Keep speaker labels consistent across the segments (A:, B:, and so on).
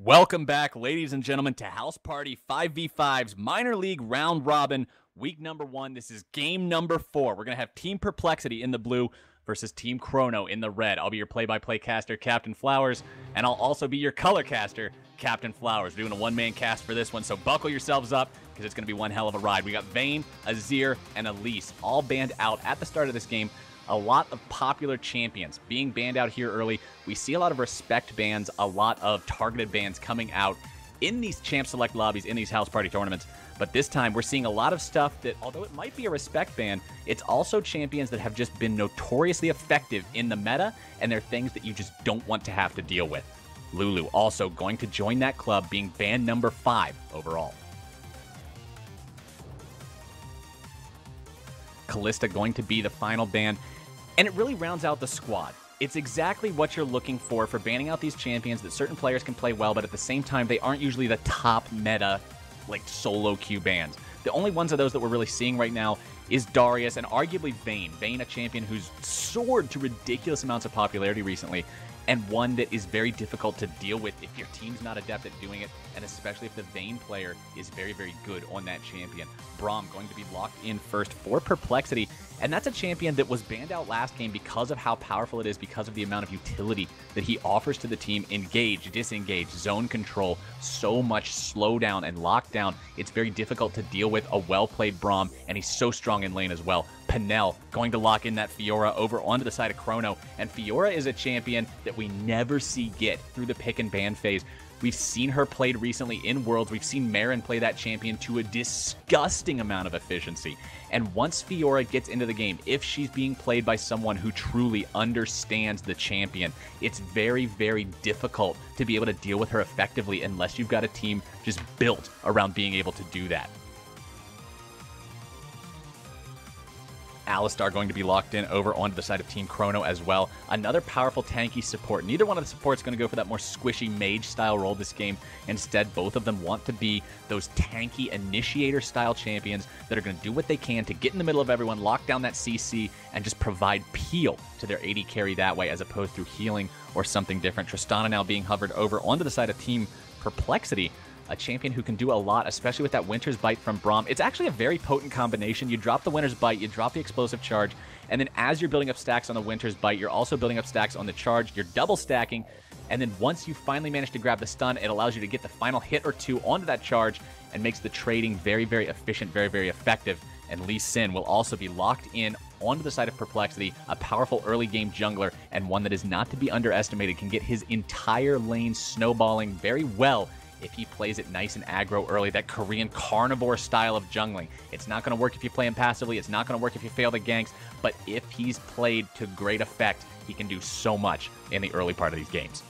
A: Welcome back, ladies and gentlemen, to House Party 5v5's Minor League Round Robin, week number 1. This is game number 4. We're going to have Team Perplexity in the blue versus Team Chrono in the red. I'll be your play-by-play caster, Captain Flowers, and I'll also be your color caster, Captain Flowers. We're doing a one-man cast for this one, so buckle yourselves up because it's going to be one hell of a ride. We got Vayne, Azir, and Elise all banned out at the start of this game. A lot of popular champions being banned out here early. We see a lot of respect bans, a lot of targeted bans coming out in these champ select lobbies, in these house party tournaments. But this time we're seeing a lot of stuff that, although it might be a respect ban, it's also champions that have just been notoriously effective in the meta, and they're things that you just don't want to have to deal with. Lulu also going to join that club, being ban number 5 overall. Kalista going to be the final ban, and it really rounds out the squad. It's exactly what you're looking for banning out these champions that certain players can play well, but at the same time, they aren't usually the top meta, like solo queue bans. The only ones of those that we're really seeing right now is Darius and arguably Vayne. Vayne, a champion who's soared to ridiculous amounts of popularity recently, and one that is very difficult to deal with if your team's not adept at doing it, and especially if the Vayne player is very, very good on that champion. Braum going to be locked in first for Perplexity, and that's a champion that was banned out last game because of how powerful it is, because of the amount of utility that he offers to the team. Engage, disengage, zone control, so much slowdown and lockdown. It's very difficult to deal with a well-played Braum, and he's so strong in lane as well. Penel going to lock in that Fiora over onto the side of Chrono, and Fiora is a champion that we never see get through the pick and ban phase. We've seen her played recently in Worlds. We've seen Marin play that champion to a disgusting amount of efficiency. And once Fiora gets into the game, if she's being played by someone who truly understands the champion, it's very, very difficult to be able to deal with her effectively unless you've got a team just built around being able to do that. Alistar going to be locked in over onto the side of Team Chrono as well. Another powerful tanky support. Neither one of the supports going to go for that more squishy mage-style role this game. Instead, both of them want to be those tanky initiator-style champions that are going to do what they can to get in the middle of everyone, lock down that CC, and just provide peel to their AD carry that way as opposed to healing or something different. Tristana now being hovered over onto the side of Team Perplexity. A champion who can do a lot, especially with that Winter's Bite from Braum. It's actually a very potent combination. You drop the Winter's Bite, you drop the Explosive Charge, and then as you're building up stacks on the Winter's Bite, you're also building up stacks on the Charge. You're double stacking, and then once you finally manage to grab the stun, it allows you to get the final hit or two onto that Charge and makes the trading very, very efficient, very, very effective. And Lee Sin will also be locked in onto the side of Perplexity, a powerful early game jungler, and one that is not to be underestimated, can get his entire lane snowballing very well if he plays it nice and aggro early, that Korean carnivore style of jungling. It's not going to work if you play him passively. It's not going to work if you fail the ganks. But if he's played to great effect, he can do so much in the early part of these games.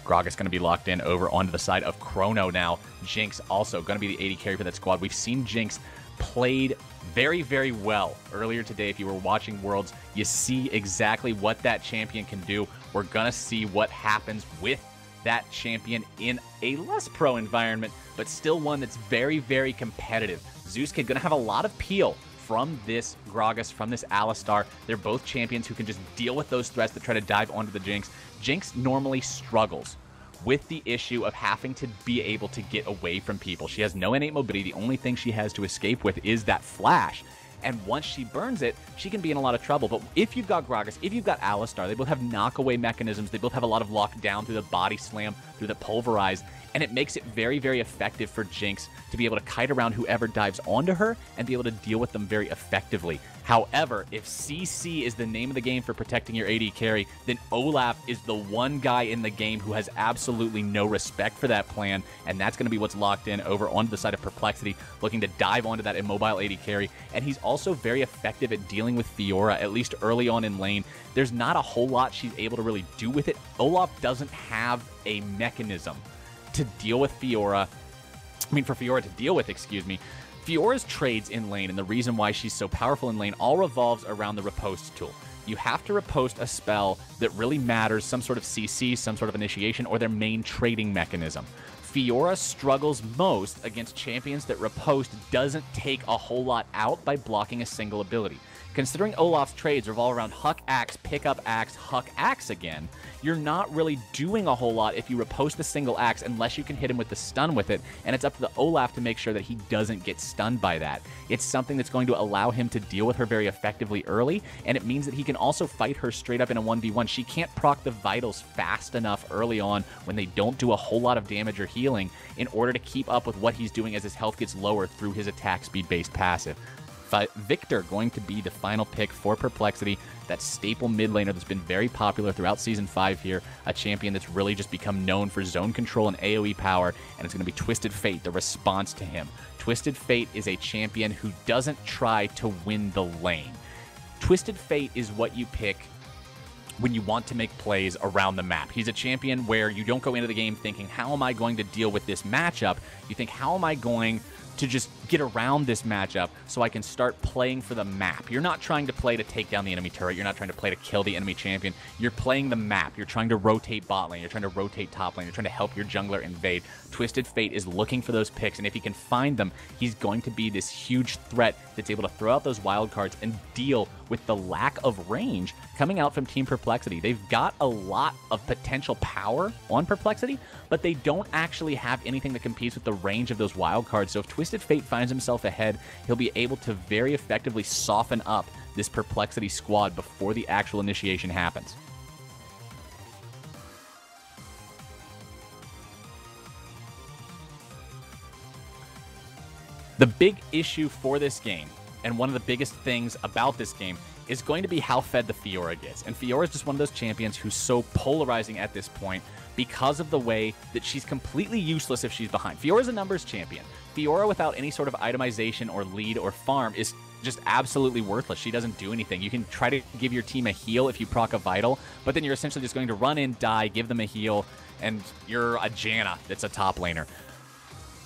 A: Gragas going to be locked in over onto the side of Chrono now. Jinx also going to be the AD carry for that squad. We've seen Jinx played very, very well earlier today. If you were watching Worlds, you see exactly what that champion can do. We're going to see what happens with that champion in a less pro environment, but still one that's very, very competitive. Zeus Kid going to have a lot of peel from this Gragas, from this Alistar. They're both champions who can just deal with those threats that try to dive onto the Jinx. Jinx normally struggles with the issue of having to be able to get away from people. She has no innate mobility. The only thing she has to escape with is that flash. And once she burns it, she can be in a lot of trouble. But if you've got Gragas, if you've got Alistar, they both have knockaway mechanisms. They both have a lot of lockdown through the body slam, through the pulverize. And it makes it very, very effective for Jinx to be able to kite around whoever dives onto her and be able to deal with them very effectively. However, if CC is the name of the game for protecting your AD carry, then Olaf is the one guy in the game who has absolutely no respect for that plan, and that's going to be what's locked in over onto the side of Perplexity, looking to dive onto that immobile AD carry. And he's also very effective at dealing with Fiora, at least early on in lane. There's not a whole lot she's able to really do with it. Olaf doesn't have a mechanism to deal with Fiora. For Fiora to deal with, excuse me. Fiora's trades in lane, and the reason why she's so powerful in lane, all revolves around the riposte tool. You have to riposte a spell that really matters, some sort of CC, some sort of initiation, or their main trading mechanism. Fiora struggles most against champions that riposte doesn't take a whole lot out by blocking a single ability. Considering Olaf's trades revolve around Huck Axe, pick up Axe, Huck Axe again, you're not really doing a whole lot if you riposte the single axe unless you can hit him with the stun with it, and it's up to the Olaf to make sure that he doesn't get stunned by that. It's something that's going to allow him to deal with her very effectively early, and it means that he can also fight her straight up in a 1v1. She can't proc the vitals fast enough early on when they don't do a whole lot of damage or healing in order to keep up with what he's doing as his health gets lower through his attack speed based passive. Victor going to be the final pick for Perplexity, that staple mid laner that's been very popular throughout Season 5 here, a champion that's really just become known for zone control and AoE power, and it's going to be Twisted Fate, the response to him. Twisted Fate is a champion who doesn't try to win the lane. Twisted Fate is what you pick when you want to make plays around the map. He's a champion where you don't go into the game thinking, how am I going to deal with this matchup? You think, how am I going to just get around this matchup so I can start playing for the map? You're not trying to play to take down the enemy turret. You're not trying to play to kill the enemy champion. You're playing the map. You're trying to rotate bot lane. You're trying to rotate top lane. You're trying to help your jungler invade. Twisted Fate is looking for those picks, and if he can find them, he's going to be this huge threat that's able to throw out those wild cards and deal with the lack of range coming out from Team Perplexity. They've got a lot of potential power on Perplexity, but they don't actually have anything that competes with the range of those wild cards. So if Twisted Fate finds himself ahead, he'll be able to very effectively soften up this Perplexity squad before the actual initiation happens. The big issue for this game, and one of the biggest things about this game, is going to be how fed the Fiora gets. And Fiora is just one of those champions who's so polarizing at this point because of the way that she's completely useless if she's behind. Fiora's a numbers champion. Fiora without any sort of itemization or lead or farm is just absolutely worthless. She doesn't do anything. You can try to give your team a heal if you proc a vital, but then you're essentially just going to run in, die, give them a heal, and you're a Janna that's a top laner.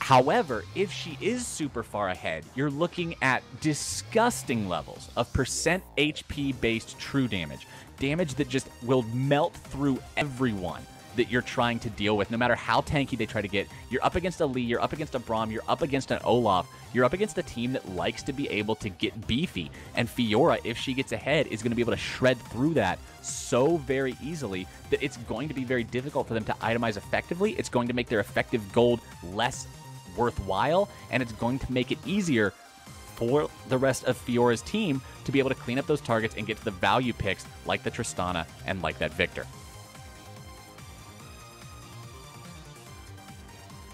A: However, if she is super far ahead, you're looking at disgusting levels of percent HP based true damage. Damage that just will melt through everyone that you're trying to deal with, no matter how tanky they try to get. You're up against a Lee, you're up against a Braum, you're up against an Olaf, you're up against a team that likes to be able to get beefy. And Fiora, if she gets ahead, is going to be able to shred through that so very easily that it's going to be very difficult for them to itemize effectively. It's going to make their effective gold less worthwhile, and it's going to make it easier for the rest of Fiora's team to be able to clean up those targets and get to the value picks like the Tristana and like that Victor.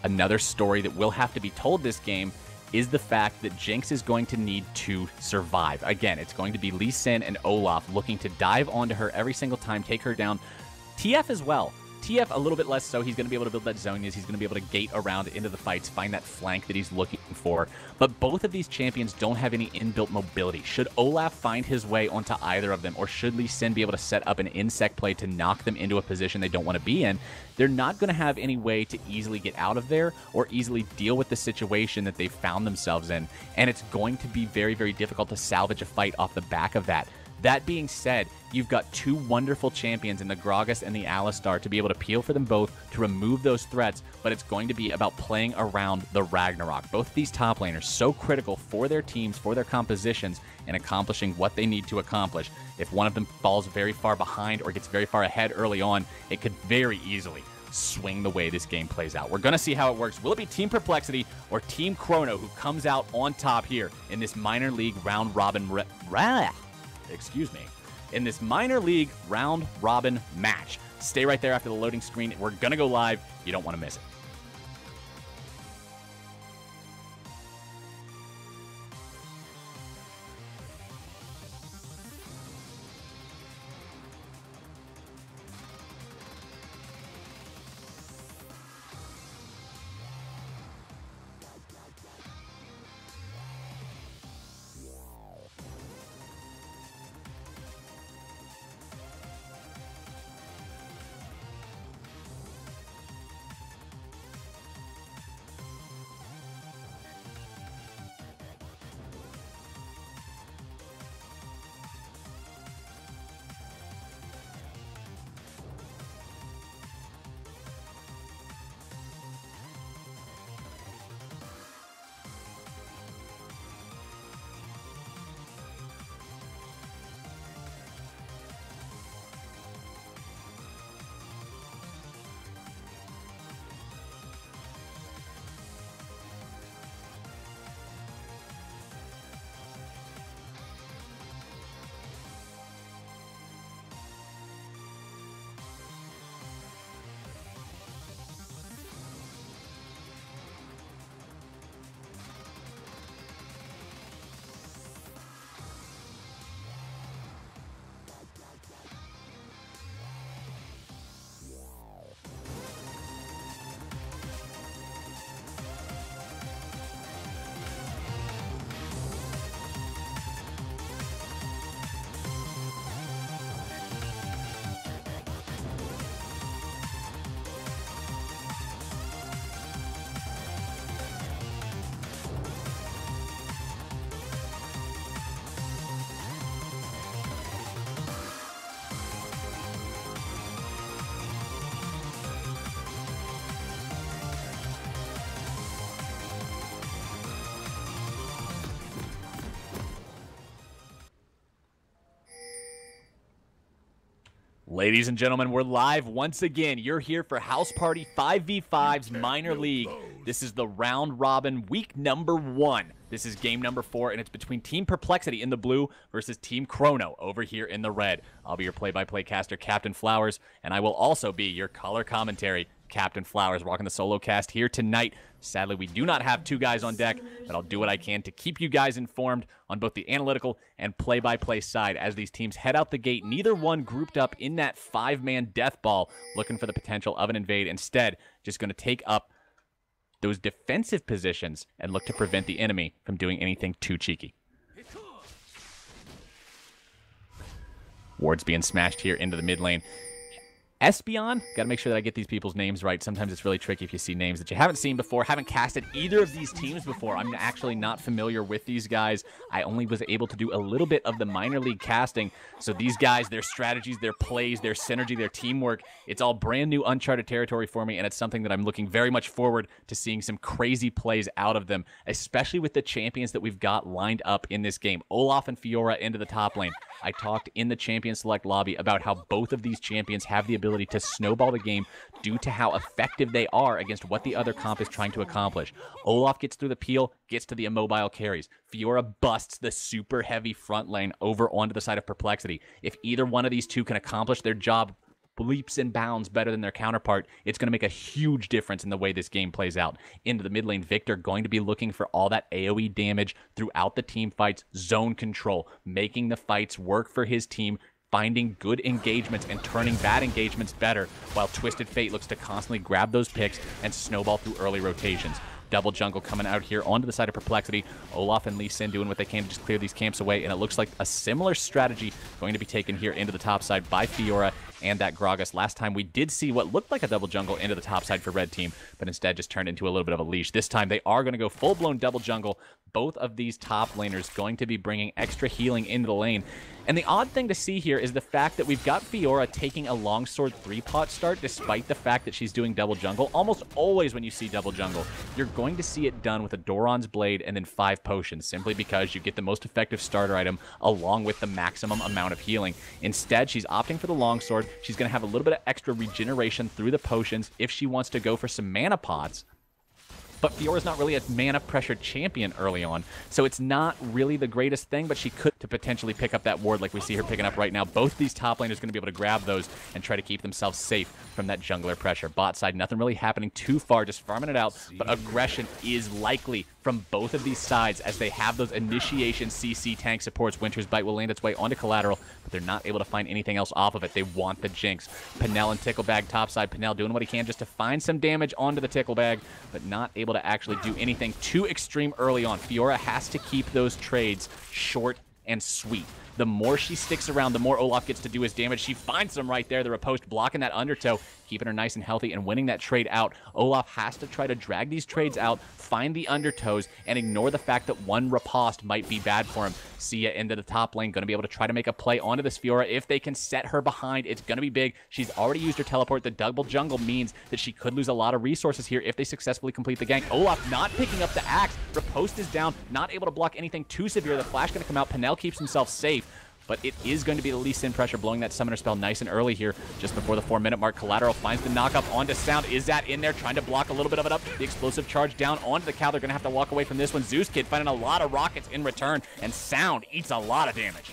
A: Another story that will have to be told this game is the fact that Jinx is going to need to survive. Again, it's going to be Lee Sin and Olaf looking to dive onto her every single time, take her down. TF as well. TF a little bit less so. He's going to be able to build that Zonias. He's going to be able to gate around into the fights, find that flank that he's looking for. But both of these champions don't have any inbuilt mobility. Should Olaf find his way onto either of them, or should Lee Sin be able to set up an insect play to knock them into a position they don't want to be in, they're not going to have any way to easily get out of there or easily deal with the situation that they've found themselves in. And it's going to be very, very difficult to salvage a fight off the back of that. That being said, you've got two wonderful champions in the Gragas and the Alistar to be able to peel for them both to remove those threats, but it's going to be about playing around the Ragnarok. Both of these top laners so critical for their teams, for their compositions, and accomplishing what they need to accomplish. If one of them falls very far behind or gets very far ahead early on, it could very easily swing the way this game plays out. We're going to see how it works. Will it be Team Perplexity or Team Chrono who comes out on top here in this minor league round robin in this minor league round robin match? Stay right there after the loading screen. We're going to go live. You don't want to miss it. Ladies and gentlemen, we're live once again. You're here for House Party 5v5's Minor League. This is the round robin week number 1. This is game number 4, and it's between Team Perplexity in the blue versus Team Chrono over here in the red. I'll be your play-by-play caster, Captain Flowers, and I will also be your color commentary, Captain Flowers, rocking the solo cast here tonight. Sadly, we do not have 2 guys on deck, but I'll do what I can to keep you guys informed on both the analytical and play-by-play side as these teams head out the gate. Neither one grouped up in that 5-man death ball looking for the potential of an invade. Instead, just going to take up those defensive positions and look to prevent the enemy from doing anything too cheeky. Wards being smashed here into the mid lane. Espeon, got to make sure that I get these people's names right. Sometimes it's really tricky if you see names that you haven't seen before, haven't casted either of these teams before. I'm actually not familiar with these guys. I only was able to do a little bit of the minor league casting. So these guys, their strategies, their plays, their synergy, their teamwork, it's all brand new uncharted territory for me, and it's something that I'm looking very much forward to seeing some crazy plays out of them, especially with the champions that we've got lined up in this game. Olaf and Fiora into the top lane. I talked in the Champion Select lobby about how both of these champions have the ability to snowball the game due to how effective they are against what the other comp is trying to accomplish. Olaf gets through the peel, gets to the immobile carries. Fiora busts the super heavy front lane over onto the side of Perplexity. If either one of these two can accomplish their job leaps and bounds better than their counterpart, it's going to make a huge difference in the way this game plays out. Into the mid lane, Victor going to be looking for all that AoE damage throughout the team fights, zone control, making the fights work for his team, finding good engagements and turning bad engagements better, while Twisted Fate looks to constantly grab those picks and snowball through early rotations. Double jungle coming out here onto the side of Perplexity. Olaf and Lee Sin doing what they can to just clear these camps away, and it looks like a similar strategy going to be taken here into the top side by Fiora and that Gragas. Last time we did see what looked like a double jungle into the top side for red team, but instead just turned into a little bit of a leash. This time they are going to go full-blown double jungle. Both of these top laners going to be bringing extra healing into the lane. And the odd thing to see here is the fact that we've got Fiora taking a longsword 3-pot start despite the fact that she's doing double jungle. Almost always when you see double jungle, you're going to see it done with a Doran's Blade and then 5 potions, simply because you get the most effective starter item along with the maximum amount of healing. Instead, she's opting for the longsword. She's going to have a little bit of extra regeneration through the potions if she wants to go for some mana pots. But Fiora's not really a mana-pressured champion early on, so it's not really the greatest thing, but she could to potentially pick up that ward like we see her picking up right now. Both these top laners are going to be able to grab those and try to keep themselves safe from that jungler pressure. Bot side, nothing really happening too far, just farming it out, but aggression is likely from both of these sides as they have those initiation CC tank supports. Winter's Bite will land its way onto collateral, but they're not able to find anything else off of it. They want the Jinx. Penel and Ticklebag topside. Penel doing what he can just to find some damage onto the Ticklebag, but not able to actually do anything too extreme early on. Fiora has to keep those trades short and sweet. The more she sticks around, the more Olaf gets to do his damage. She finds them right there. The riposte blocking that undertow, keeping her nice and healthy and winning that trade out. Olaf has to try to drag these trades out, find the undertows, and ignore the fact that one riposte might be bad for him. Sia into the top lane, going to be able to try to make a play onto this Fiora. If they can set her behind, it's going to be big. She's already used her teleport. The double jungle means that she could lose a lot of resources here if they successfully complete the gank. Olaf not picking up the axe. Riposte is down, not able to block anything too severe. The flash going to come out. Penel keeps himself safe, but it is going to be the Lee Sin pressure, blowing that summoner spell nice and early here, just before the 4-minute mark. Collateral finds the knock-up onto Sound. Is that in there, trying to block a little bit of it up? The explosive charge down onto the cow. They're going to have to walk away from this one. Zeus Kid finding a lot of rockets in return, and Sound eats a lot of damage.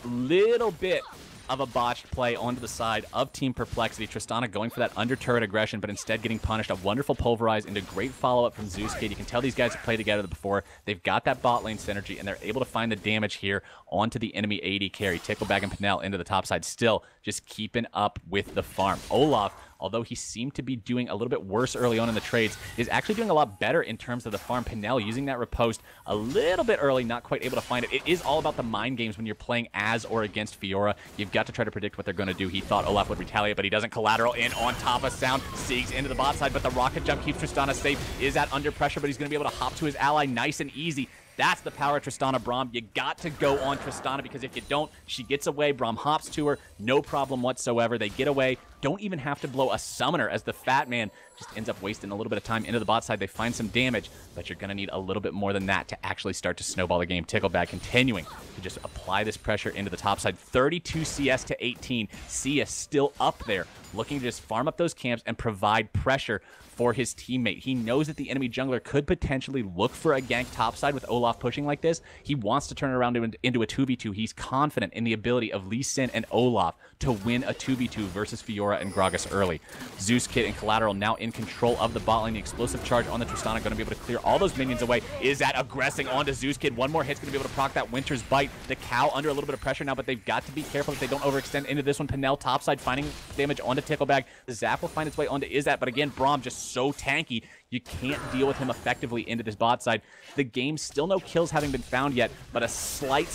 A: Little bit of a botched play onto the side of Team Perplexity. Tristana going for that under turret aggression, but instead getting punished. A wonderful pulverize into great follow-up from Zeus Kid. You can tell these guys have played together before. They've got that bot lane synergy, and they're able to find the damage here onto the enemy AD carry. Ticklebag and Penel into the top side, still just keeping up with the farm. Olaf, although he seemed to be doing a little bit worse early on in the trades, is actually doing a lot better in terms of the farm. Penel using that riposte a little bit early, not quite able to find it. It is all about the mind games when you're playing as or against Fiora. You've got to try to predict what they're going to do. He thought Olaf would retaliate, but he doesn't. Collateral in on top of Sound. Siegs into the bot side, but the rocket jump keeps Tristana safe. Is that under pressure, but he's going to be able to hop to his ally nice and easy. That's the power of Tristana Braum. You got to go on Tristana, because if you don't, she gets away. Braum hops to her, no problem whatsoever. They get away. don't even have to blow a summoner, as the Fat Man just ends up wasting a little bit of time into the bot side. They find some damage, but you're going to need a little bit more than that to actually start to snowball the game. Ticklebag continuing to just apply this pressure into the top side. 32 CS to 18. Sia still up there, looking to just farm up those camps and provide pressure for his teammate. He knows that the enemy jungler could potentially look for a gank topside with Olaf pushing like this. He wants to turn it around into a 2v2. He's confident in the ability of Lee Sin and Olaf to win a 2v2 versus Fiora and Gragas early. Zeus Kit and Collateral now in control of the bot lane. The explosive charge on the Tristana going to be able to clear all those minions away. Is that aggressing onto Zeus Kid? One more hit's going to be able to proc that Winter's Bite. The Cow under a little bit of pressure now, but they've got to be careful that they don't overextend into this one. Penel topside finding damage onto Ticklebag. The Zap will find its way onto Izzat, but again, Braum just so tanky. You can't deal with him effectively into this bot side. The game, still no kills having been found yet, but a slight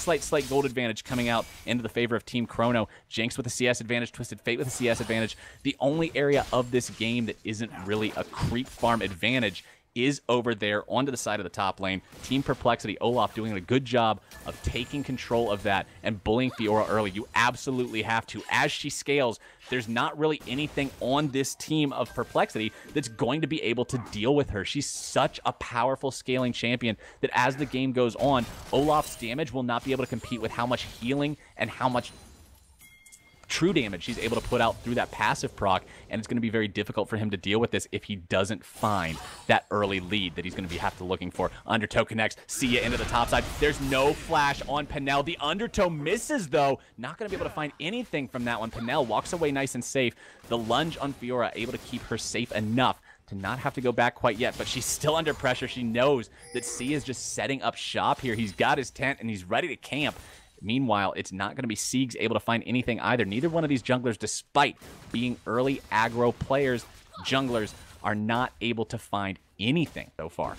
A: gold advantage coming out into the favor of Team Chrono. Jinx with a CS advantage, Twisted Fate with a CS advantage. The only area of this game that isn't really a creep farm advantage is over there onto the side of the top lane. Team Perplexity, Olaf doing a good job of taking control of that and bullying Fiora early. You absolutely have to. As she scales, there's not really anything on this team of Perplexity that's going to be able to deal with her. She's such a powerful scaling champion that as the game goes on, Olaf's damage will not be able to compete with how much healing and how much true damage she's able to put out through that passive proc, and it's going to be very difficult for him to deal with this if he doesn't find that early lead that he's going to have to looking for. Undertow connects, Sia into the top side. There's no flash on Penel. The Undertow misses, though. Not going to be able to find anything from that one. Penel walks away nice and safe. The lunge on Fiora able to keep her safe enough to not have to go back quite yet, but she's still under pressure. She knows that Sia is just setting up shop here. He's got his tent, and he's ready to camp. Meanwhile, it's not going to be Siegs able to find anything either. Neither one of these junglers, despite being early aggro players, junglers are not able to find anything so far.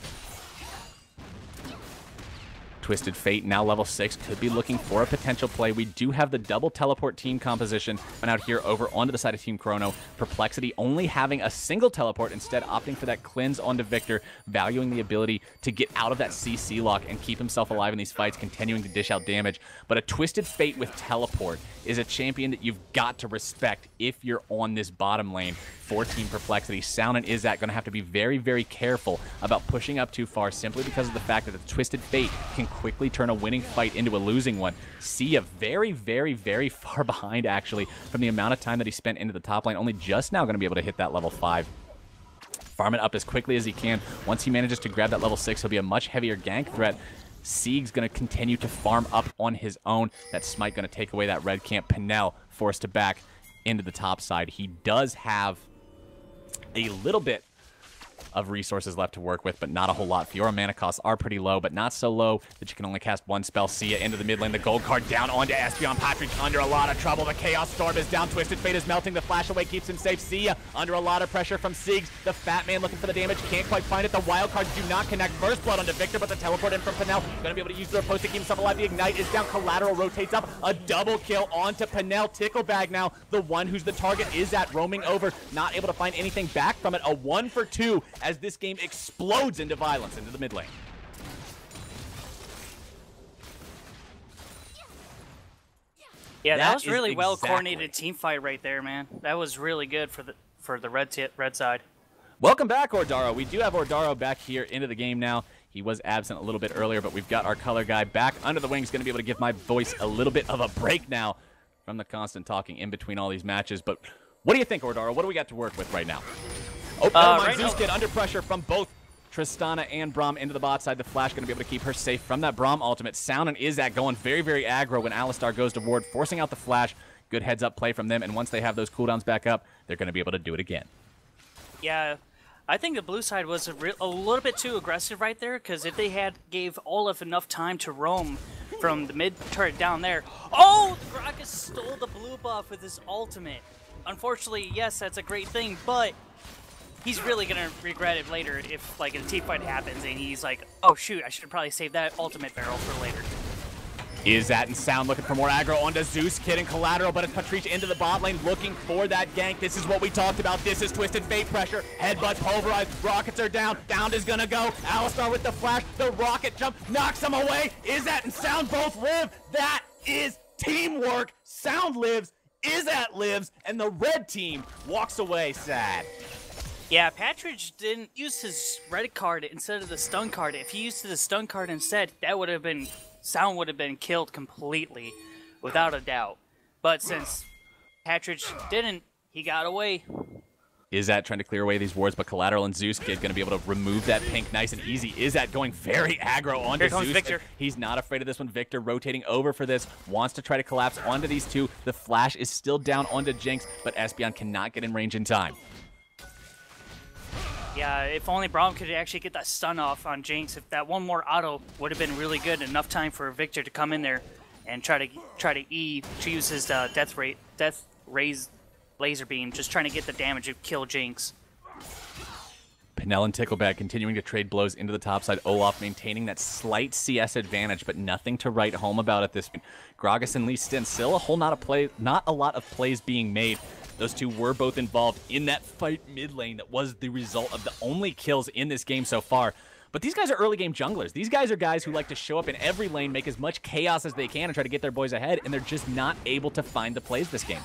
A: Twisted Fate, now level 6, could be looking for a potential play. We do have the double teleport team composition and out here over onto the side of Team Chrono. Perplexity only having a single teleport, instead opting for that cleanse onto Victor, valuing the ability to get out of that CC lock and keep himself alive in these fights, continuing to dish out damage. But a Twisted Fate with teleport is a champion that you've got to respect if you're on this bottom lane for Team Perplexity. Sound and Izzat going to have to be very, very careful about pushing up too far, simply because of the fact that the Twisted Fate can quickly turn a winning fight into a losing one. Sia very, very, very far behind, actually, from the amount of time that he spent into the top lane. Only just now going to be able to hit that level 5. Farm it up as quickly as he can. Once he manages to grab that level 6, he'll be a much heavier gank threat. Sieg's going to continue to farm up on his own. That Smite going to take away that red camp. Penel forced to back into the top side. He does have a little bit of resources left to work with, but not a whole lot. Fiora mana costs are pretty low, but not so low that you can only cast one spell. Sia into the mid lane. The gold card down onto Espeon. Patrick under a lot of trouble. The Chaos Storm is down. Twisted Fate is melting. The flash away keeps him safe. Sia under a lot of pressure from Siegs. The Fat Man looking for the damage. Can't quite find it. The wild cards do not connect. First blood onto Victor, but the teleport in from Penel. Going to be able to use the riposte to keep himself alive. The Ignite is down. Collateral rotates up. A double kill onto Penel. Ticklebag now, the one who's the target, is at roaming over. Not able to find anything back from it. A 1 for 2 as this game explodes into violence into the mid lane.
B: Yeah, that was really well coordinated team fight right there, man. That was really good for the red side.
A: Welcome back, Ordaro. We do have Ordaro back here into the game now. He was absent a little bit earlier, but we've got our color guy back under the wings, going to be able to give my voice a little bit of a break now from the constant talking in between all these matches. But what do you think, Ordaro? What do we got to work with right now? Oh, right Zeus Kid under pressure from both Tristana and Braum into the bot side. The Flash going to be able to keep her safe from that Braum ultimate. Sound and Izzat going very, very aggro when Alistar goes to ward, forcing out the Flash. Good heads-up play from them, and once they have those cooldowns back up, they're going to be able to do it again.
B: Yeah, I think the blue side was a little bit too aggressive right there, because if they gave Olaf enough time to roam from the mid turret down there. Oh, Gragas stole the blue buff with his ultimate. Unfortunately, yes, that's a great thing, but he's really going to regret it later if, like, a team fight happens and he's like, oh, shoot, I should probably save that ultimate barrel for later.
A: Izzat and Sound looking for more aggro onto Zeus Kid and Collateral, but it's Patrice into the bot lane looking for that gank. This is what we talked about. This is Twisted Fate pressure. Headbutt pulverized. Rockets are down. Down is going to go. Alistar with the flash. The rocket jump knocks him away. Izzat and Sound both live. That is teamwork. Sound lives. Izat lives, and the red team walks away sad.
B: Yeah, Patridge didn't use his red card instead of the stun card. If he used the stun card instead, that would have been... Sound would have been killed completely, without a doubt. But since Patridge didn't, he got away.
A: Izat trying to clear away these wards, but Collateral and Zeus Kid going to be able to remove that pink nice and easy. Izat going very aggro onto
B: Here comes
A: Zeus.
B: Victor.
A: He's not afraid of this one. Victor rotating over for this, wants to try to collapse onto these two. The flash is still down onto Jinx, but Espeon cannot get in range in time.
B: Yeah, if only Braum could actually get that stun off on Jinx. If that one more auto would have been really good, enough time for Victor to come in there and try to use his death raise laser beam, just trying to get the damage to kill Jinx.
A: Penel and Ticklebag continuing to trade blows into the top side. Olaf maintaining that slight CS advantage, but nothing to write home about at this point. Gragas and Lee Sin, still not a lot of plays being made. Those two were both involved in that fight mid lane that was the result of the only kills in this game so far. But these guys are early game junglers. These guys are guys who like to show up in every lane, make as much chaos as they can, and try to get their boys ahead, and they're just not able to find the plays this game.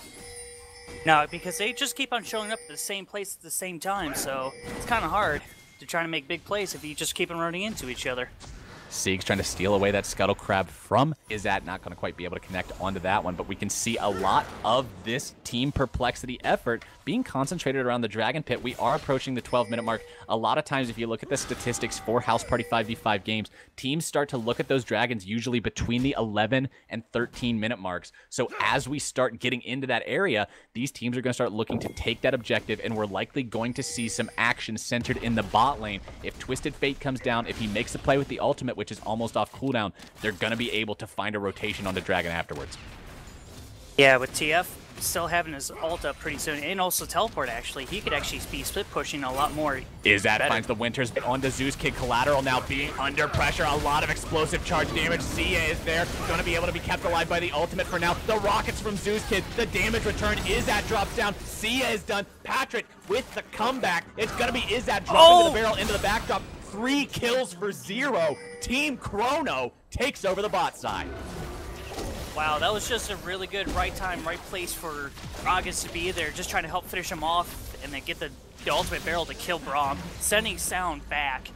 B: No, because they just keep on showing up at the same place at the same time, so it's kind of hard to try to make big plays if you just keep on running into each other.
A: Sieg's trying to steal away that Scuttle Crab from Izat. Not going to quite be able to connect onto that one, but we can see a lot of this Team Perplexity effort being concentrated around the Dragon Pit. We are approaching the 12-minute mark. A lot of times, if you look at the statistics for House Party 5v5 games, teams start to look at those dragons usually between the 11 and 13-minute marks. So as we start getting into that area, these teams are going to start looking to take that objective, and we're likely going to see some action centered in the bot lane. If Twisted Fate comes down, if he makes a play with the ultimate, which is almost off cooldown, they're going to be able to find a rotation on the Dragon afterwards.
B: Yeah, with TF still having his ult up pretty soon, and also teleport actually, he could actually be split pushing a lot more.
A: Izat finds the Winters onto Zeus Kid. Collateral now being under pressure. A lot of explosive charge damage. Sia is there, going to be able to be kept alive by the ultimate for now. The rockets from Zeus Kid, the damage return. Izat drops down. Sia is done. Patrick with the comeback. It's going to be Izat dropping the barrel into the backdrop. 3 kills for 0. Team Chrono takes over the bot side.
B: Wow, that was just a really good right time, right place for Gragas to be there, just trying to help finish him off and then get the ultimate barrel to kill Braum, sending Sound back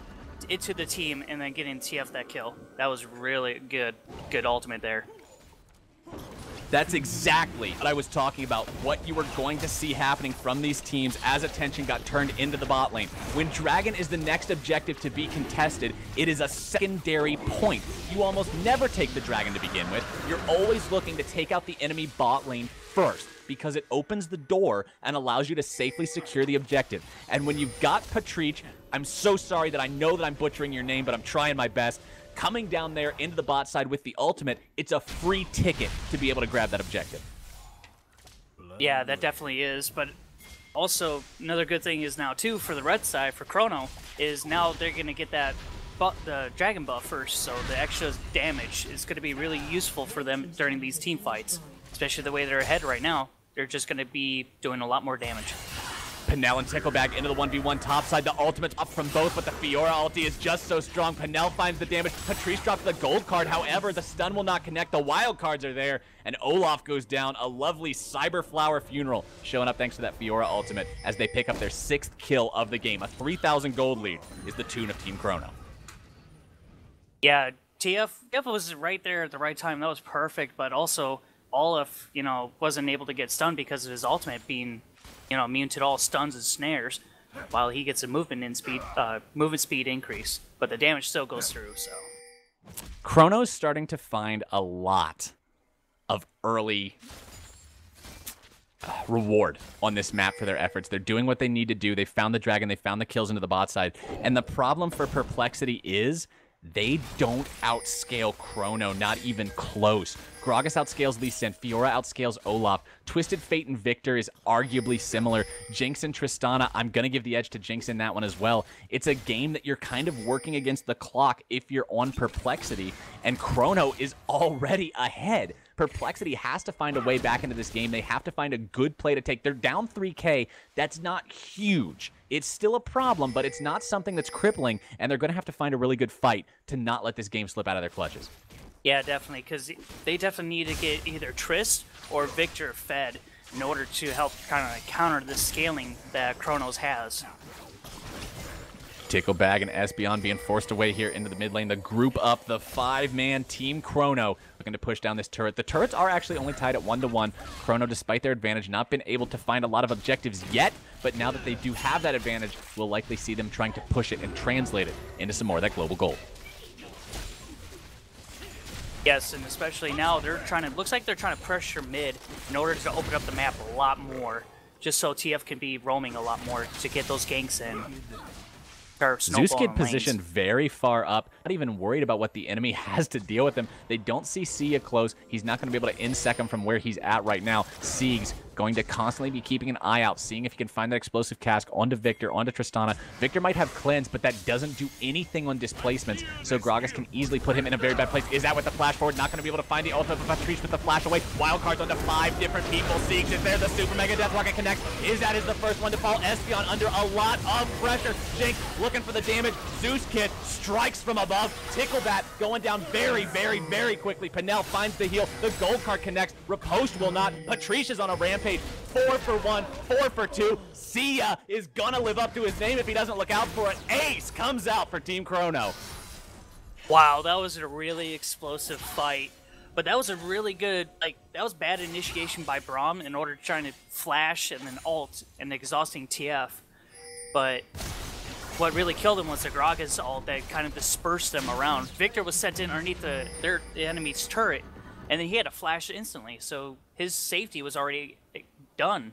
B: into the team and then getting TF that kill. That was really good ultimate there.
A: That's exactly what I was talking about, what you were going to see happening from these teams as attention got turned into the bot lane. When Dragon is the next objective to be contested, it is a secondary point. You almost never take the Dragon to begin with. You're always looking to take out the enemy bot lane first, because it opens the door and allows you to safely secure the objective. And when you've got Patrice, I'm so sorry that I know that I'm butchering your name, but I'm trying my best, coming down there into the bot side with the ultimate, it's a free ticket to be able to grab that objective.
B: Yeah, that definitely is, but also another good thing is now too for the red side, for Chrono, is now they're going to get that the dragon buff first, so the extra damage is going to be really useful for them during these team fights, especially the way they're ahead right now. They're just going to be doing a lot more damage.
A: Penel and Tickleback into the 1v1 topside. The ultimate's up from both, but the Fiora ulti is just so strong. Penel finds the damage. Patrice drops the gold card. However, the stun will not connect. The wild cards are there, and Olaf goes down. A lovely Cyberflower funeral showing up thanks to that Fiora ultimate as they pick up their 6th kill of the game. A 3,000 gold lead is the tune of Team Chrono.
B: Yeah, TF was right there at the right time. That was perfect, but also Olaf, wasn't able to get stunned because of his ultimate being immune to all stuns and snares, while he gets a movement speed increase, but the damage still goes through. So
A: Chrono's starting to find a lot of early reward on this map for their efforts. They're doing what they need to do. They found the dragon, they found the kills into the bot side, and the problem for Perplexity is they don't outscale Chrono, not even close. Gragas outscales Lee Sin, Fiora outscales Olaf, Twisted Fate and Victor is arguably similar. Jinx and Tristana, I'm going to give the edge to Jinx in that one as well. It's a game that you're kind of working against the clock if you're on Perplexity, and Chrono is already ahead. Perplexity has to find a way back into this game. They have to find a good play to take. They're down 3K. That's not huge. It's still a problem, but it's not something that's crippling, and they're going to have to find a really good fight to not let this game slip out of their clutches.
B: Yeah, definitely, because they definitely need to get either Trist or Victor fed in order to help kind of counter the scaling that Chronos has.
A: Ticklebag and Espeon being forced away here into the mid lane. The group up, the 5-man Team Chrono looking to push down this turret. The turrets are actually only tied at 1-1. Chrono, despite their advantage, not been able to find a lot of objectives yet, but now that they do have that advantage, we'll likely see them trying to push it and translate it into some more of that global gold.
B: Yes, and especially now they're trying to, looks like they're trying to pressure mid in order to open up the map a lot more, just so TF can be roaming a lot more to get those ganks in.
A: Zooskid positioned very far up, not even worried about what the enemy has to deal with him. They don't see Sia close. He's not going to be able to in-sec him from where he's at right now. Siegs going to constantly be keeping an eye out, seeing if he can find that explosive cask onto Victor, onto Tristana. Victor might have cleanse, but that doesn't do anything on displacements, so Gragas can easily put him in a very bad place. Is that with the flash forward? Not going to be able to find the ultimate, but Patrice with the flash away. Wildcards onto 5 different people. Siegs is there. The Super Mega Death Rocket connects. Is that is the first one to fall. Espeon under a lot of pressure. Jinx looking for the damage. Zooskid strikes from above. Ticklebat going down very, very, very quickly. Pinel finds the heal. The gold card connects. Riposte will not. Patrice is on a rampage. 4 for 1, 4 for 2. Sia is gonna live up to his name if he doesn't look out for it. Ace comes out for Team Chrono.
B: Wow, that was a really explosive fight. But that was a really good, that was bad initiation by Braum in order to try to flash and then ult and exhausting TF. But what really killed him was the Gragas ult that kind of dispersed them around. Victor was sent in underneath the enemy's turret, and then he had to flash instantly, so his safety was already done.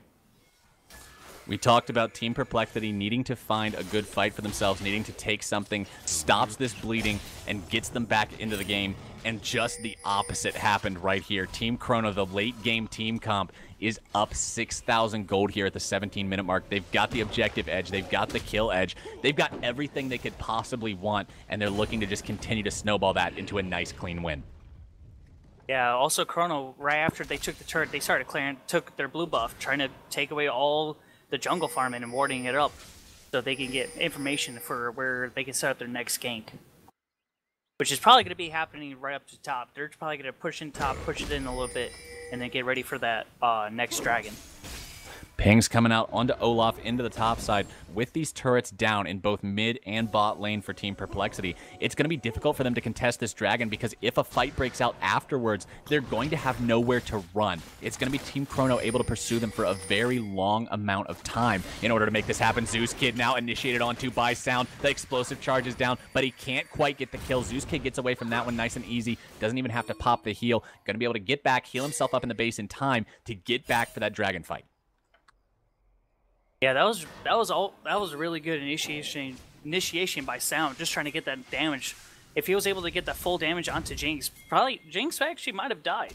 A: We talked about Team Perplexity needing to find a good fight for themselves, needing to take something, stops this bleeding, and gets them back into the game. And just the opposite happened right here. Team Chrono, the late game team comp, is up 6,000 gold here at the 17-minute mark. They've got the objective edge. They've got the kill edge. They've got everything they could possibly want, and they're looking to just continue to snowball that into a nice, clean win.
B: Yeah, also Chrono, right after they took the turret, they started clearing, took their blue buff, trying to take away all the jungle farming and warding it up so they can get information for where they can set up their next gank. Which is probably going to be happening right up to top. They're probably going to push in top, push it in a little bit, and then get ready for that next dragon.
A: Pings coming out onto Olaf into the top side. With these turrets down in both mid and bot lane for Team Perplexity, it's going to be difficult for them to contest this dragon because if a fight breaks out afterwards, they're going to have nowhere to run. It's going to be Team Chrono able to pursue them for a very long amount of time in order to make this happen. Zooskid now initiated onto by Sound. The explosive charge is down, but he can't quite get the kill. Zooskid gets away from that one nice and easy. Doesn't even have to pop the heal. Going to be able to get back, heal himself up in the base in time to get back for that dragon fight.
B: Yeah, that was a really good initiation by Sound, just trying to get that damage. If he was able to get that full damage onto Jinx, probably Jinx actually might have died.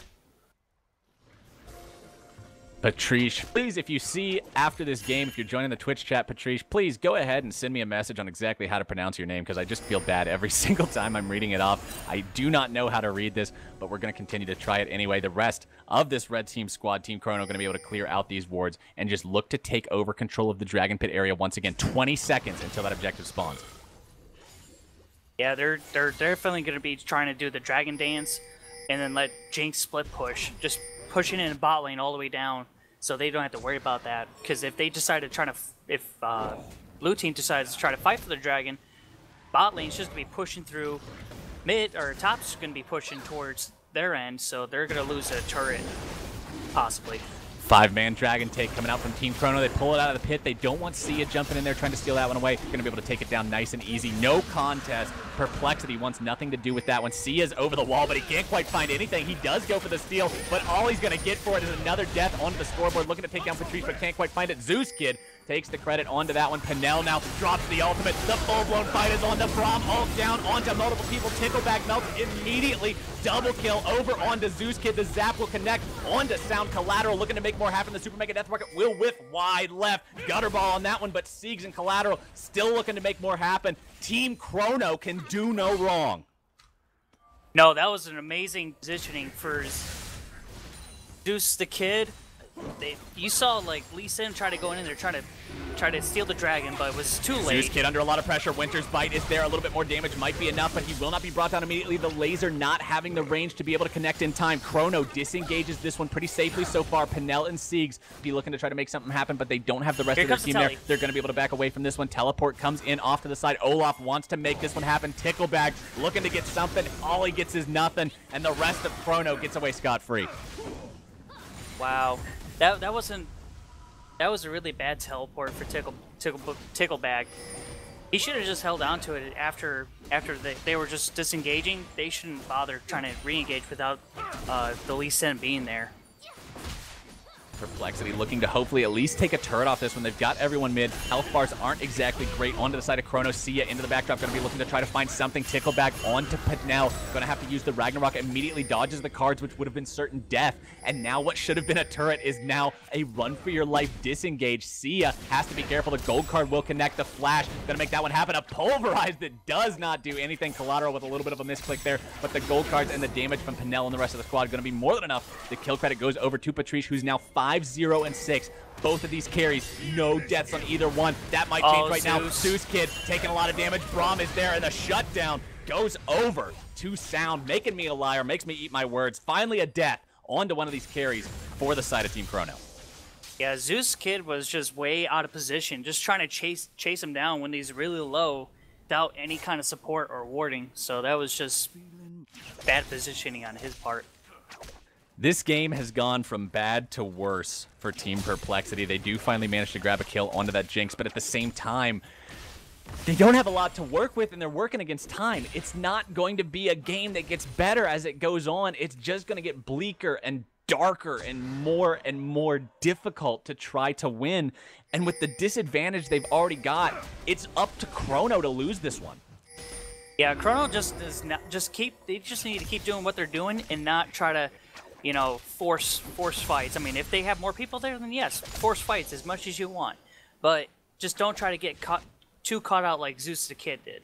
A: Patrice, please, if you see after this game, if you're joining the Twitch chat, Patrice, please go ahead and send me a message on exactly how to pronounce your name, because I just feel bad every single time I'm reading it off. I do not know how to read this, but we're going to continue to try it anyway. The rest of this red team squad, Team Chrono, going to be able to clear out these wards and just look to take over control of the Dragon Pit area once again. 20 seconds until that objective spawns.
B: Yeah, they're definitely going to be trying to do the Dragon Dance and then let Jinx split push, just pushing in bot lane all the way down, so they don't have to worry about that. Because if they decide to try to, if blue team decides to try to fight for the dragon, bot lane's just gonna be pushing through, mid or top's gonna be pushing towards their end, so they're gonna lose a turret, possibly.
A: 5-man dragon take coming out from Team Chrono. They pull it out of the pit. They don't want Sia jumping in there trying to steal that one away. They're going to be able to take it down nice and easy. No contest. Perplexity wants nothing to do with that one. Sia's over the wall, but he can't quite find anything. He does go for the steal, but all he's going to get for it is another death onto the scoreboard. Looking to take down Patrice, but can't quite find it. Zooskid takes the credit onto that one. Pinel now drops the ultimate. The full-blown fight is on. The Braum ult down onto multiple people. Tickleback melts immediately. Double kill over onto Zooskid. The zap will connect onto Sound. Collateral looking to make more happen. The Super Mega Death Rocket will whiff wide left. Gutter ball on that one, but Siegs and Collateral still looking to make more happen. Team Chrono can do no wrong.
B: No, that was an amazing positioning for Zeus the Kid. you saw like Lee Sin try to go in there, try to steal the dragon, but it was too late.
A: Zeus Kid under a lot of pressure. Winter's Bite is there. A little bit more damage might be enough, but he will not be brought down immediately. The laser not having the range to be able to connect in time. Chrono disengages this one pretty safely so far. Penel and Siegs be looking to try to make something happen, but they don't have the rest of their team there. They're going to be able to back away from this one. Teleport comes in off to the side. Olaf wants to make this one happen. Ticklebag looking to get something. All he gets is nothing, and the rest of Chrono gets away scot-free.
B: Wow, that was a really bad teleport for Ticklebag. He should have just held on to it after they were just disengaging. They shouldn't bother trying to re-engage without the Lee Sin being there.
A: Perplexity looking to hopefully at least take a turret off this one. They've got everyone mid. Health bars aren't exactly great. Onto the side of Chrono. Sia into the backdrop. Going to be looking to try to find something. Tickleback onto Penel. Going to have to use the Ragnarok. Immediately dodges the cards, which would have been certain death. And now what should have been a turret is now a run for your life disengage. Sia has to be careful. The gold card will connect. The flash going to make that one happen. A pulverize that does not do anything. Collateral with a little bit of a misclick there. But the gold cards and the damage from Penel and the rest of the squad going to be more than enough. The kill credit goes over to Patrice, who's now 5-0-6. Both of these carries, no deaths on either one. That might change right now. Zeus Kid taking a lot of damage. Braum is there, and the shutdown goes over to Sound, making me a liar, makes me eat my words. Finally a death onto one of these carries for the side of Team Chrono.
B: Yeah, Zeus Kid was just way out of position, just trying to chase him down when he's really low without any kind of support or warding. So that was just bad positioning on his part.
A: This game has gone from bad to worse for Team Perplexity. They do finally manage to grab a kill onto that Jinx, but at the same time, they don't have a lot to work with, and they're working against time. It's not going to be a game that gets better as it goes on. It's just going to get bleaker and darker and more difficult to try to win. And with the disadvantage they've already got, it's up to Chrono to lose this one.
B: Yeah, Chrono just does not they just need to keep doing what they're doing and not try to, you know, force fights. I mean, if they have more people there, then yes, force fights as much as you want. But just don't try to get too caught out like Zeus the Kid did.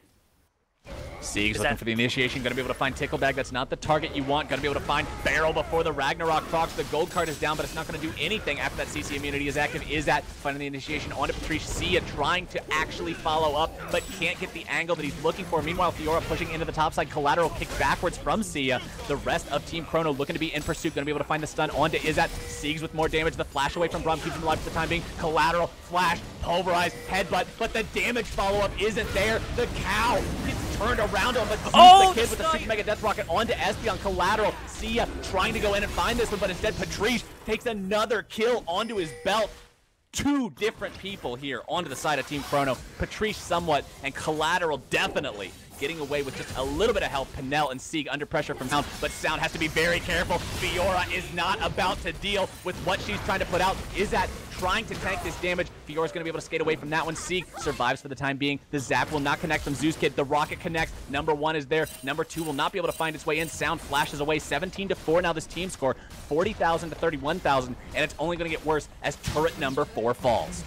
A: Siegs looking for the initiation, going to be able to find Ticklebag. That's not the target you want. Going to be able to find Barrel before the Ragnarok Fox. The gold card is down, but it's not going to do anything after that CC immunity is active. Is that finding the initiation onto Patrice. Sia trying to actually follow up, but can't get the angle that he's looking for. Meanwhile, Fiora pushing into the top side. Collateral kick backwards from Sia. The rest of Team Chrono looking to be in pursuit. Going to be able to find the stun onto Izzat. Siegs with more damage. The flash away from Braum keeps him alive for the time being. Collateral, flash, pulverize, headbutt, but the damage follow-up isn't there. The cow gets turned around him, but the Kid with the 6 Mega Death Rocket onto Espeon. Collateral. Sia trying to go in and find this one, but instead Patrice takes another kill onto his belt. Two different people here onto the side of Team Chrono. Patrice somewhat, and Collateral definitely getting away with just a little bit of help. Penel and Sieg under pressure from Sound, but Sound has to be very careful. Fiora is not about to deal with what she's trying to put out. Is that trying to tank this damage? Fiora's going to be able to skate away from that one. Sieg survives for the time being. The Zap will not connect from Zeus Kid. The Rocket connects. Number 1 is there. Number 2 will not be able to find its way in. Sound flashes away. 17-4 now this team score. 40,000 to 31,000, and it's only going to get worse as turret number 4 falls.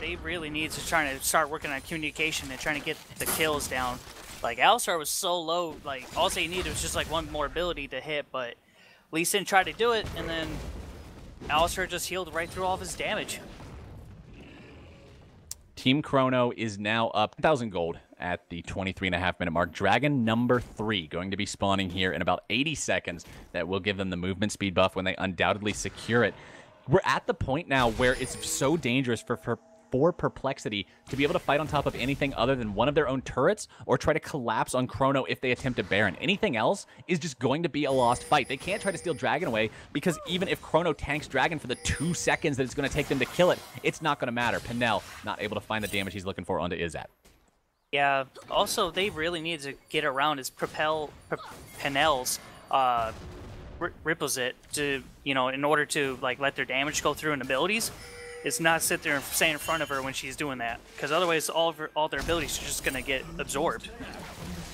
B: They really need to try to start working on communication and trying to get the kills down. Like, Alistar was so low, like, all they needed was just like one more ability to hit, but Lee Sin tried to do it, and then Alistar just healed right through all of his damage.
A: Team Chrono is now up 1,000 gold at the 23.5-minute mark. Dragon number 3 going to be spawning here in about 80 seconds. That will give them the movement speed buff when they undoubtedly secure it. We're at the point now where it's so dangerous for Perplexity to be able to fight on top of anything other than one of their own turrets or try to collapse on Chrono if they attempt a Baron. Anything else is just going to be a lost fight. They can't try to steal Dragon away because even if Chrono tanks Dragon for the 2 seconds that it's going to take them to kill it, it's not going to matter. Penel not able to find the damage he's looking for onto Izzat.
B: Yeah, also they really need to get around his Penel's ripples it to, you know, in order to like let their damage go through and abilities. It's not sit there and stay in front of her when she's doing that, because otherwise all their abilities are just going to get absorbed.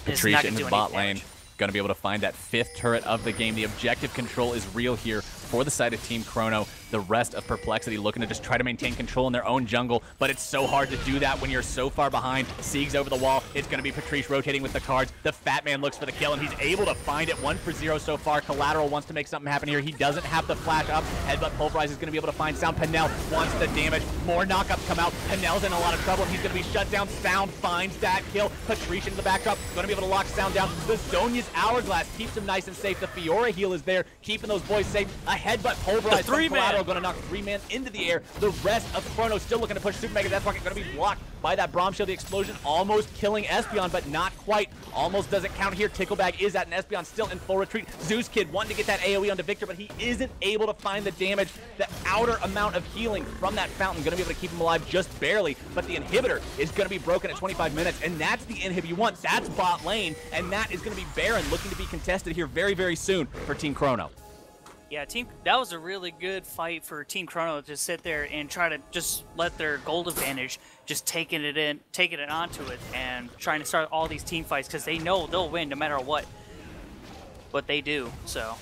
A: Patrice in the bot lane. going to be able to find that 5th turret of the game. The objective control is real here for the side of Team Chrono. The rest of Perplexity looking to just try to maintain control in their own jungle, but it's so hard to do that when you're so far behind. Sieg's over the wall. It's going to be Patrice rotating with the cards. The Fat Man looks for the kill, and he's able to find it. 1 for 0 so far. Collateral wants to make something happen here. He doesn't have the flash up. Headbutt Pulverize is going to be able to find Sound. Penel wants the damage. More knockups come out. Penel's in a lot of trouble. He's going to be shut down. Sound finds that kill. Patrice into the backdrop. Going to be able to lock Sound down. The Zonya's Hourglass keeps him nice and safe. The Fiora heal is there, keeping those boys safe. A Headbutt Pulverize from Collateral going to knock 3-man into the air. The rest of Chrono still looking to push Super Mega Death Rocket, going to be blocked by that Braum Shield. The explosion almost killing Espeon, but not quite. Almost doesn't count here. Ticklebag is at an Espeon still in full retreat. Zeus Kid wanting to get that AoE onto Victor, but he isn't able to find the damage. The outer amount of healing from that fountain going to be able to keep him alive just barely, but the inhibitor is going to be broken at 25 minutes, and that's the inhib you want. That's bot lane, and that is going to be Baron looking to be contested here very, very soon for Team Chrono.
B: Yeah, that was a really good fight for Team Chrono to sit there and try to just let their gold advantage just taking it onto it and trying to start all these team fights because they know they'll win no matter what they do. So.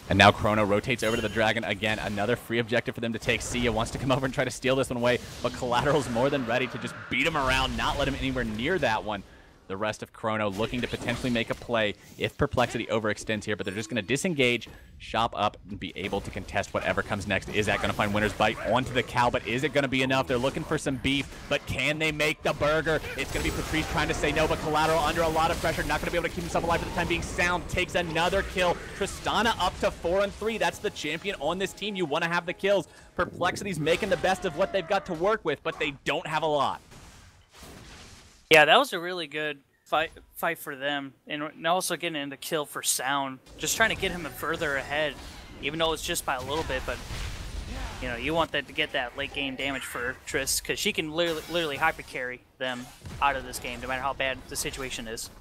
A: And now Chrono rotates over to the Dragon again. Another free objective for them to take. Sia wants to come over and try to steal this one away, but Collateral's more than ready to just beat him around, not let him anywhere near that one. The rest of Chrono looking to potentially make a play if Perplexity overextends here, but they're just going to disengage, shop up, and be able to contest whatever comes next. Is that going to find Winner's Bite onto the cow, but is it going to be enough? They're looking for some beef, but can they make the burger? It's going to be Patrice trying to say no, but Collateral under a lot of pressure, not going to be able to keep himself alive for the time being. Sound takes another kill. Tristana up to 4 and 3. That's the champion on this team. You want to have the kills. Perplexity's making the best of what they've got to work with, but they don't have a lot.
B: Yeah, that was a really good fight for them, and also getting in the kill for Sound, just trying to get him further ahead, even though it's just by a little bit. But you know, you want that to get that late game damage for Triss, because she can literally hyper carry them out of this game, no matter how bad the situation is.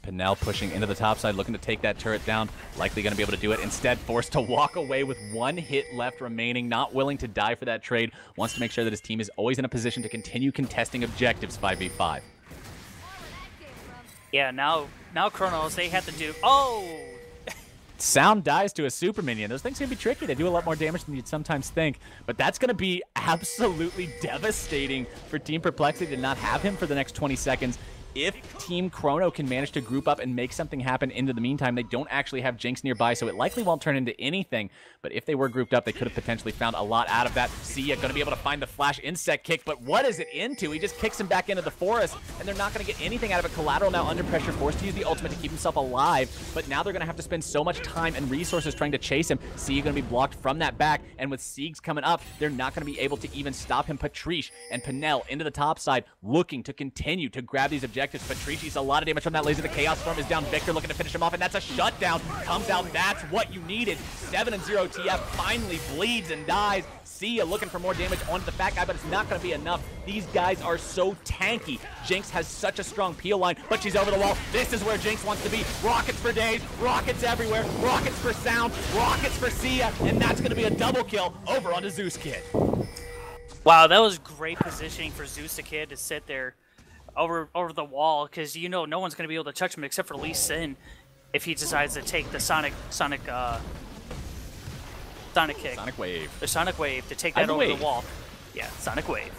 A: Penel pushing into the top side, looking to take that turret down. Likely going to be able to do it. Instead, forced to walk away with 1 hit left remaining. Not willing to die for that trade. Wants to make sure that his team is always in a position to continue contesting objectives 5v5.
B: Yeah, now Chronos, they have to do... Oh!
A: Sound dies to a super minion. Those things can be tricky. They do a lot more damage than you'd sometimes think. But that's going to be absolutely devastating for Team Perplexity to not have him for the next 20 seconds. If Team Chrono can manage to group up and make something happen into the meantime, they don't actually have Jinx nearby, so it likely won't turn into anything. But if they were grouped up, they could have potentially found a lot out of that. Sia going to be able to find the flash insect kick, but what is it into? He just kicks him back into the forest, and they're not going to get anything out of it. Collateral now under pressure, forced to use the ultimate to keep himself alive, but now they're going to have to spend so much time and resources trying to chase him. Sia going to be blocked from that back, and with Siegs coming up, they're not going to be able to even stop him. Patrice and Penel into the top side, looking to continue to grab these objectives. Patrice sees a lot of damage from that laser. The Chaos Storm is down. Victor looking to finish him off, and that's a shutdown. Comes out. That's what you needed. 7-0 TF finally bleeds and dies. Sia looking for more damage onto the fat guy, but it's not going to be enough. These guys are so tanky. Jinx has such a strong peel line, but she's over the wall. This is where Jinx wants to be. Rockets for days, rockets everywhere, rockets for Sound, rockets for Sia, and that's going to be a double kill over onto Zeus Kid.
B: Wow, that was great positioning for Zeus the Kid to sit there over the wall, because you know no one's going to be able to touch him except for Lee Sin if he decides to take the Sonic kick.
A: Sonic Wave.
B: The Sonic Wave to take that over the wall. Yeah, Sonic Wave.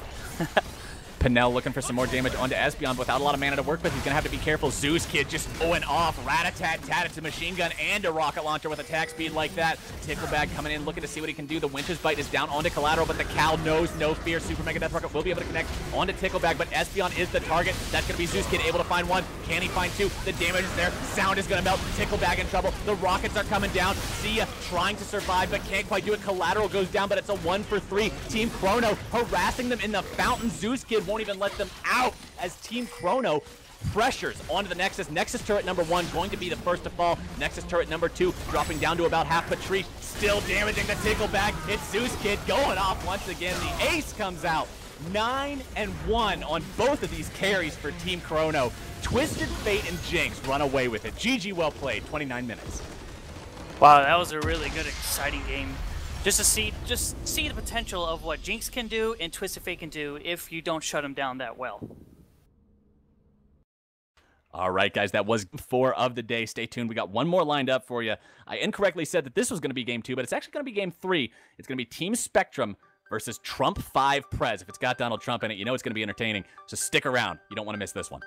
A: Penel looking for some more damage onto Espeon, but without a lot of mana to work with, he's going to have to be careful. Zeus Kid just going off. Rat-a-tat-tat. It's a machine gun and a rocket launcher with attack speed like that. Ticklebag coming in, looking to see what he can do. The Winter's Bite is down onto Collateral, but the Cow knows no fear. Super Mega Death Rocket will be able to connect onto Ticklebag, but Espeon is the target. That's going to be Zeus Kid able to find one. Can he find two? The damage is there. Sound is going to melt. Ticklebag in trouble. The rockets are coming down. Sia trying to survive, but can't quite do it. Collateral goes down, but it's a 1 for 3. Team Chrono harassing them in the fountain. Zeus Kid won't even let them out as Team Chrono pressures onto the Nexus. Nexus turret number 1 going to be the first to fall. Nexus turret number 2 dropping down to about half. Patrice still damaging the Ticklebag. It's Zeus Kid going off once again. The ace comes out. 9-1 on both of these carries for Team Chrono. Twisted Fate and Jinx run away with it. GG, well played. 29 minutes.
B: Wow, that was a really good, exciting game. Just to see the potential of what Jinx can do and Twisted Fate can do if you don't shut him down that well.
A: All right, guys, that was 4 of the day. Stay tuned. We got one more lined up for you. I incorrectly said that this was going to be game 2, but it's actually going to be game 3. It's going to be Team Spectrum versus Trump 5 Prez. If it's got Donald Trump in it, you know it's going to be entertaining. So stick around. You don't want to miss this one.